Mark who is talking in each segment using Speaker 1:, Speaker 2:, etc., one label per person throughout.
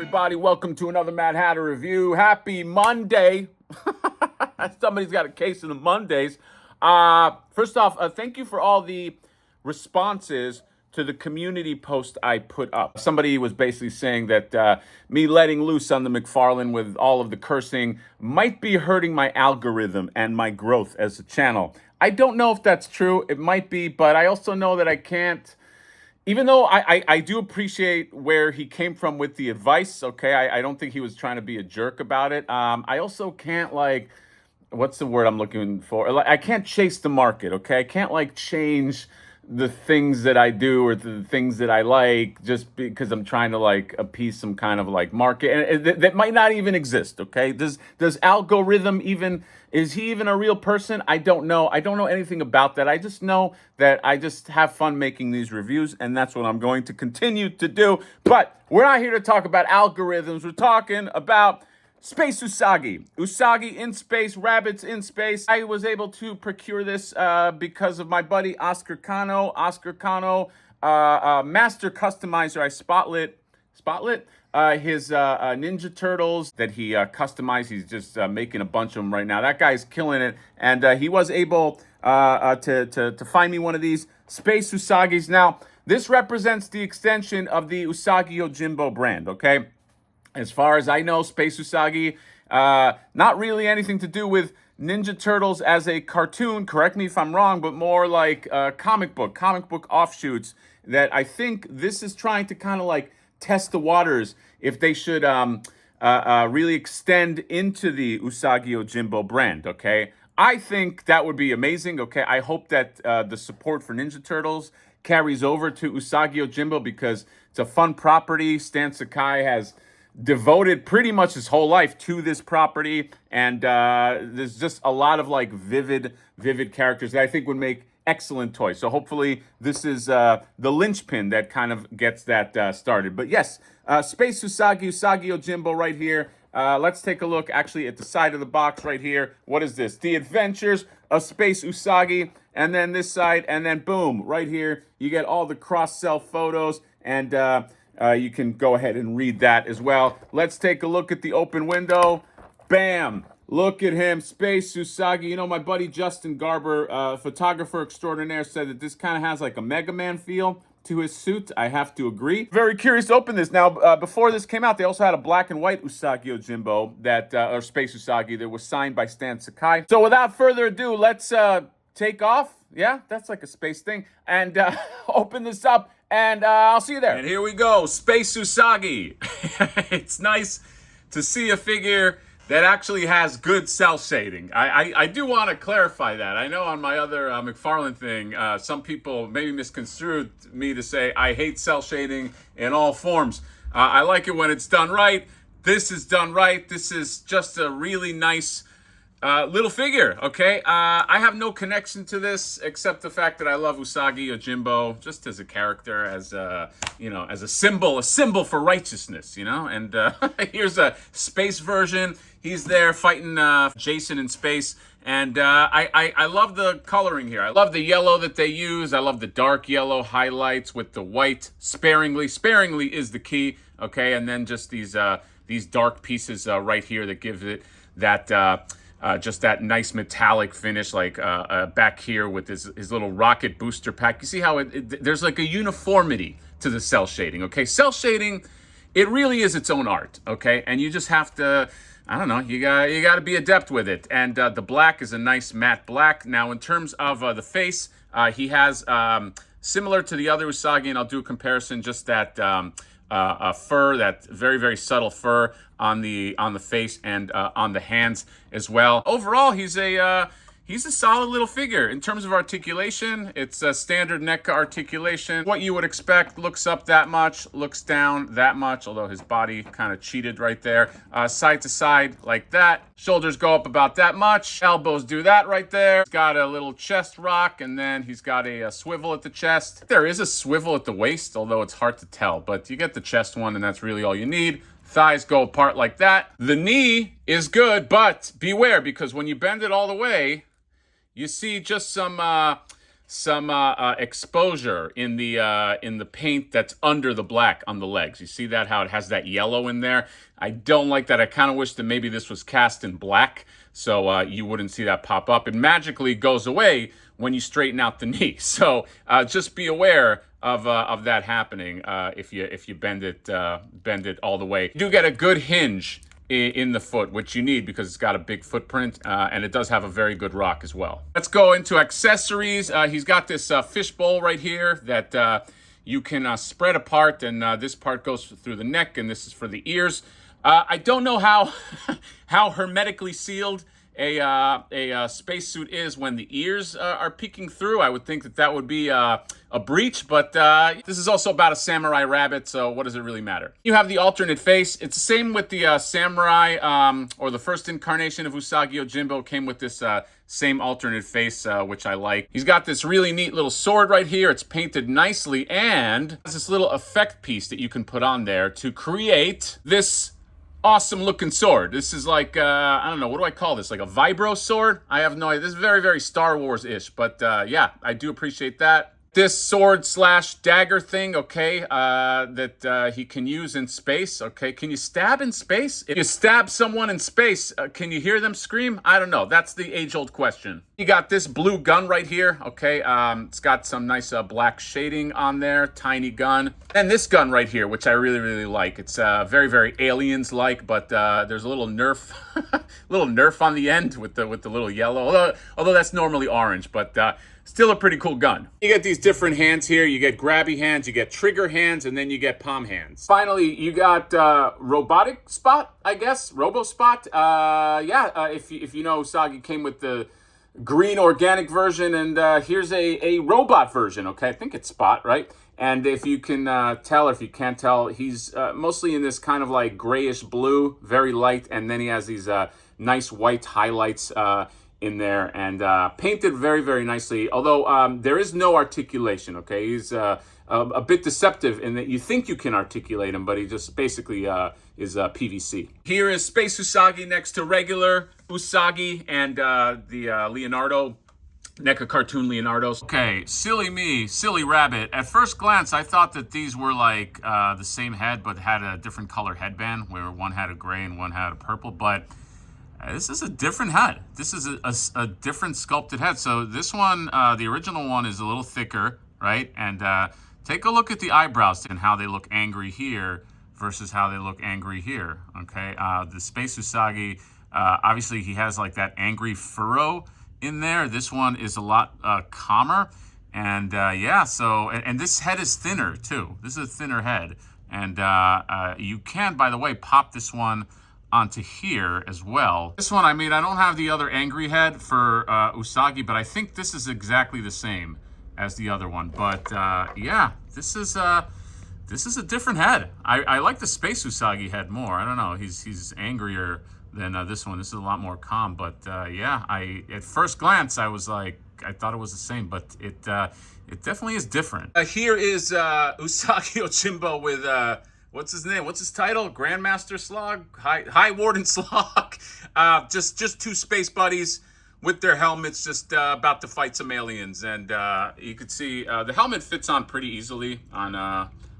Speaker 1: everybody? Welcome to another Mad Hatter review. Happy Monday. Somebody's got a case of the Mondays. First off, thank you for all the responses to the community post I put up. Somebody was basically saying that me letting loose on the McFarlane with all of the cursing might be hurting my algorithm and my growth as a channel. I don't know if that's true. It might be, but I also know that I can't. Even though I do appreciate where he came from with the advice, okay? I don't think he was trying to be a jerk about it. I also can't, like, what's the word I'm looking for? Like, I can't chase the market, okay? I can't, like, change the things that I do or the things that I like just because I'm trying to, like, appease some kind of, like, market. And that might not even exist, okay? Does algorithm even... Is he even a real person? I don't know. I don't know anything about that. I just know that I just have fun making these reviews, and that's what I'm going to continue to do. But we're not here to talk about algorithms. We're talking about Space USAGI. USAGI in space, rabbits in space. I was able to procure this because of my buddy Oscar Cano. Oscar Cano, master customizer. I spotlit his Ninja Turtles that he customized. He's just making a bunch of them right now. That guy's killing it. And he was able to find me one of these Space Usagis. Now, this represents the extension of the Usagi Yojimbo brand, okay? As far as I know, Space Usagi, not really anything to do with Ninja Turtles as a cartoon, correct me if I'm wrong, but more like comic book offshoots that I think this is trying to kind of like test the waters if they should really extend into the Usagi Yojimbo brand, okay? I think that would be amazing, okay? I hope that the support for Ninja Turtles carries over to Usagi Yojimbo because it's a fun property. Stan Sakai has devoted pretty much his whole life to this property, and there's just a lot of like vivid characters that I think would make excellent toys. So hopefully this is the linchpin that kind of gets that started. But yes, Space Usagi Yojimbo right here. Let's take a look actually at the side of the box right here. What is this? The Adventures of Space Usagi. And then this side, and then boom, right here, you get all the cross-sell photos, and you can go ahead and read that as well. Let's take a look at the open window. Bam! Look at him, Space Usagi. You know, my buddy Justin Garber, photographer extraordinaire, said that this kind of has like a Mega Man feel to his suit. I have to agree. Very curious to open this. Now, before this came out, they also had a black and white Usagi Yojimbo, that, or Space Usagi, that was signed by Stan Sakai. So without further ado, let's take off. Yeah, that's like a space thing. And open this up, and I'll see you there. And here we go, Space Usagi. It's nice to see a figure that actually has good cell shading. I do want to clarify that. I know on my other McFarlane thing, some people maybe misconstrued me to say I hate cell shading in all forms. I like it when it's done right. This is done right. This is just a really nice little figure, okay? I have no connection to this except the fact that I love Usagi Yojimbo just as a character, as a, you know, as a symbol for righteousness, you know? And here's a space version. He's there fighting Jason in space. And I love the coloring here. I love the yellow that they use. I love the dark yellow highlights with the white sparingly. Sparingly is the key, okay? And then just these dark pieces right here that gives it that just that nice metallic finish, like back here with his little rocket booster pack. You see how there's like a uniformity to the cell shading, okay? Cell shading, it really is its own art, okay? And you just have to, I don't know, you got to be adept with it. And the black is a nice matte black. Now, in terms of the face, he has, similar to the other Usagi, and I'll do a comparison, just that fur, that very subtle fur on the face and on the hands as well. Overall, he's a solid little figure. In terms of articulation, it's a standard NECA articulation. What you would expect, looks up that much, looks down that much, although his body kind of cheated right there. Side to side like that. Shoulders go up about that much. Elbows do that right there. He's got a little chest rock, and then he's got a swivel at the chest. There is a swivel at the waist, although it's hard to tell, but you get the chest one, and that's really all you need. Thighs go apart like that. The knee is good, but beware, because when you bend it all the way, you see just some some exposure in the paint that's under the black on the legs. You see that, how it has that yellow in there? I don't like that. I kind of wish that maybe this was cast in black, so you wouldn't see that pop up. It magically goes away when you straighten out the knee. So just be aware of that happening if you bend it all the way. You do get a good hinge in the foot, which you need because it's got a big footprint, and it does have a very good rock as well. Let's go into accessories. He's got this fishbowl right here that you can spread apart, and this part goes through the neck, and this is for the ears. I don't know how how hermetically sealed a spacesuit is when the ears are peeking through. I would think that would be a breach, but this is also about a samurai rabbit, so what does it really matter? You have the alternate face. It's the same with the samurai, or the first incarnation of Usagi Yojimbo came with this same alternate face, which I like. He's got this really neat little sword right here. It's painted nicely, and there's this little effect piece that you can put on there to create this awesome looking sword. This is like, I don't know, what do I call this? Like a vibro sword? I have no idea. This is very, very Star Wars-ish, but yeah, I do appreciate that. This sword slash dagger thing, okay, that he can use in space, okay. Can you stab in space? If you stab someone in space, can you hear them scream? I don't know. That's the age-old question. You got this blue gun right here, okay. It's got some nice black shading on there, tiny gun. And this gun right here, which I really, really like. It's very, very Aliens-like, but there's a little nerf, little nerf on the end with the little yellow. Although that's normally orange, but still a pretty cool gun. You get these different hands here. You get grabby hands, you get trigger hands, and then you get palm hands. Finally, you got robotic spot, I guess, robo spot. Yeah, if you know, Usagi came with the green organic version, and here's a robot version, okay? I think it's Spot, right? And if you can tell, or if you can't tell, he's mostly in this kind of like grayish blue, very light, and then he has these nice white highlights in there, and painted very, very nicely, although there is no articulation, okay? He's a bit deceptive in that you think you can articulate him, but he just basically is PVC. Here is Space Usagi next to regular Usagi and the Leonardo, NECA cartoon Leonardo's. Okay, silly me, silly rabbit. At first glance, I thought that these were like the same head, but had a different color headband, where one had a gray and one had a purple, but this is a different head. This is a different sculpted head. So this one, the original one, is a little thicker, right? And take a look at the eyebrows and how they look angry here versus how they look angry here, okay? The Space Usagi, obviously he has like that angry furrow in there. This one is a lot calmer. And yeah, so, and this head is thinner too. This is a thinner head. And you can, by the way, pop this one onto here as well. This one, I mean, I don't have the other angry head for Usagi, but I think this is exactly the same as the other one. But yeah, this is a different head. I like the Space Usagi head more. I don't know, he's angrier than this one. This is a lot more calm. But yeah, at first glance I was like, I thought it was the same, but it definitely is different. Here is Usagi Yojimbo with what's his name? What's his title? Grandmaster Slog? High Warden Slog? Just two space buddies with their helmets, just about to fight some aliens. And you could see the helmet fits on pretty easily on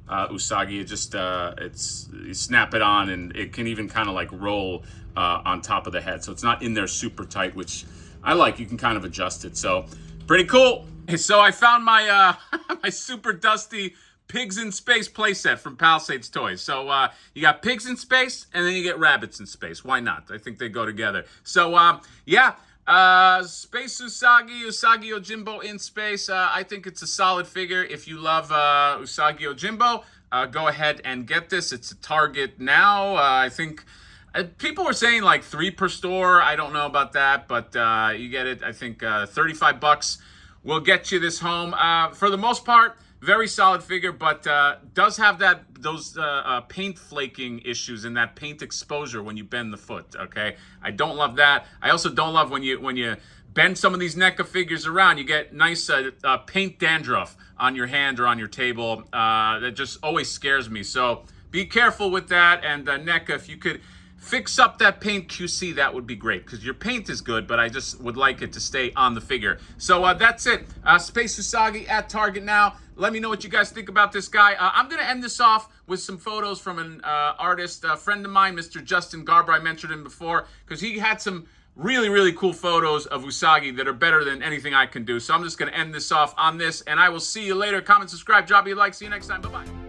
Speaker 1: Usagi. It just, you snap it on, and it can even kind of like roll on top of the head. So it's not in there super tight, which I like. You can kind of adjust it. So pretty cool. So I found my my super dusty Pigs in Space playset from Palisades Toys. So you got pigs in space, and then you get rabbits in space. Why not? I think they go together. So yeah, Space Usagi Yojimbo in space. I think it's a solid figure. If you love Usagi Yojimbo, go ahead and get this. It's a Target now. I think people were saying like 3 per store. I don't know about that, but you get it. I think 35 bucks will get you this home. For the most part, very solid figure, but does have those paint flaking issues and that paint exposure when you bend the foot, okay? I don't love that. I also don't love when you bend some of these NECA figures around, you get nice paint dandruff on your hand or on your table. That just always scares me. So be careful with that. And NECA, if you could fix up that paint QC, that would be great, because your paint is good, but I just would like it to stay on the figure. So that's it. Space USAGI at Target now. Let me know what you guys think about this guy. I'm going to end this off with some photos from an artist, a friend of mine, Mr. Justin Garber. I mentioned him before, because he had some really, really cool photos of USAGI that are better than anything I can do. So I'm just going to end this off on this, and I will see you later. Comment, subscribe, drop me a like. See you next time. Bye-bye.